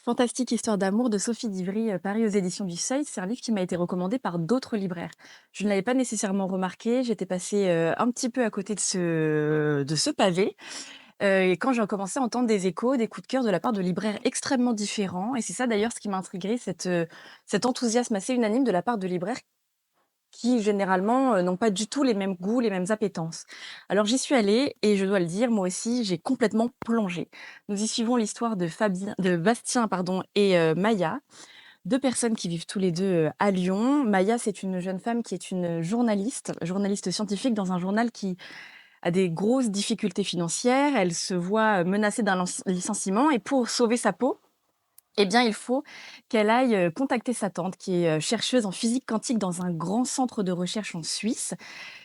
Fantastique histoire d'amour de Sophie Divry, paru aux éditions du Seuil. C'est un livre qui m'a été recommandé par d'autres libraires. Je ne l'avais pas nécessairement remarqué, j'étais passée, un petit peu à côté de ce pavé, et quand j'ai commencé à entendre des échos, des coups de cœur de la part de libraires extrêmement différents et c'est ça d'ailleurs ce qui m'a intriguée, cet enthousiasme assez unanime de la part de libraires qui généralement, n'ont pas du tout les mêmes goûts, les mêmes appétences. Alors j'y suis allée et je dois le dire, moi aussi, j'ai complètement plongé. Nous y suivons l'histoire de Bastien, pardon, et Maya, 2 personnes qui vivent tous les 2 à Lyon. Maya, c'est une jeune femme qui est une journaliste scientifique dans un journal qui a des grosses difficultés financières. Elle se voit, menacée d'un licenciement et pour sauver sa peau, eh bien, il faut qu'elle aille, contacter sa tante qui est, chercheuse en physique quantique dans un grand centre de recherche en Suisse.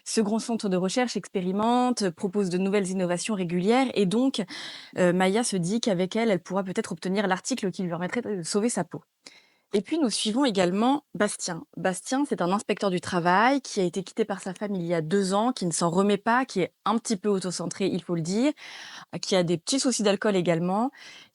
Ce grand centre de recherche expérimente, propose de nouvelles innovations régulières et donc, Maya se dit qu'avec elle, elle pourra peut-être obtenir l'article qui lui permettrait de sauver sa peau. Et puis nous suivons également Bastien. Bastien, c'est un inspecteur du travail qui a été quitté par sa femme il y a 2 ans, qui ne s'en remet pas, qui est un petit peu autocentré, il faut le dire, qui a des petits soucis d'alcool également,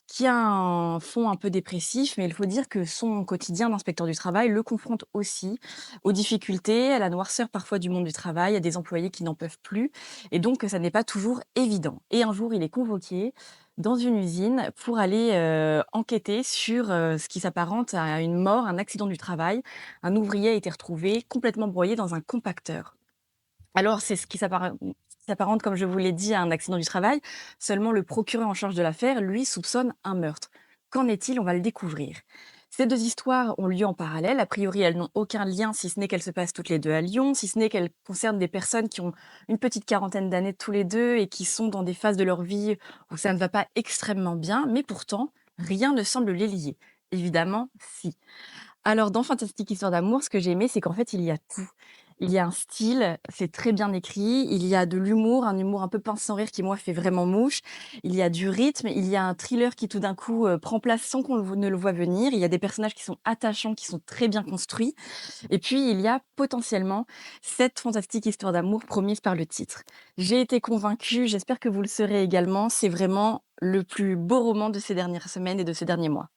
qui a un fond un peu dépressif, mais il faut dire que son quotidien d'inspecteur du travail le confronte aussi aux difficultés, à la noirceur parfois du monde du travail, à des employés qui n'en peuvent plus et donc ça n'est pas toujours évident. Et un jour, il est convoqué dans une usine pour aller, enquêter sur, ce qui s'apparente à une mort, un accident du travail. Un ouvrier a été retrouvé complètement broyé dans un compacteur. Alors, c'est ce qui s'apparente, comme je vous l'ai dit, à un accident du travail. Seulement, le procureur en charge de l'affaire, lui, soupçonne un meurtre. Qu'en est-il? On va le découvrir. Ces 2 histoires ont lieu en parallèle. A priori, elles n'ont aucun lien, si ce n'est qu'elles se passent toutes les 2 à Lyon, si ce n'est qu'elles concernent des personnes qui ont une petite quarantaine d'années tous les 2 et qui sont dans des phases de leur vie où ça ne va pas extrêmement bien, mais pourtant, rien ne semble les lier. Évidemment, si. Alors, dans Fantastique histoire d'amour, ce que j'ai aimé, c'est qu'en fait, il y a tout. Il y a un style, c'est très bien écrit, il y a de l'humour, un humour un peu pince sans rire qui, moi, fait vraiment mouche. Il y a du rythme, il y a un thriller qui, tout d'un coup, prend place sans qu'on ne le voie venir. Il y a des personnages qui sont attachants, qui sont très bien construits. Et puis, il y a potentiellement cette fantastique histoire d'amour promise par le titre. J'ai été convaincue, j'espère que vous le serez également. C'est vraiment le plus beau roman de ces dernières semaines et de ces derniers mois.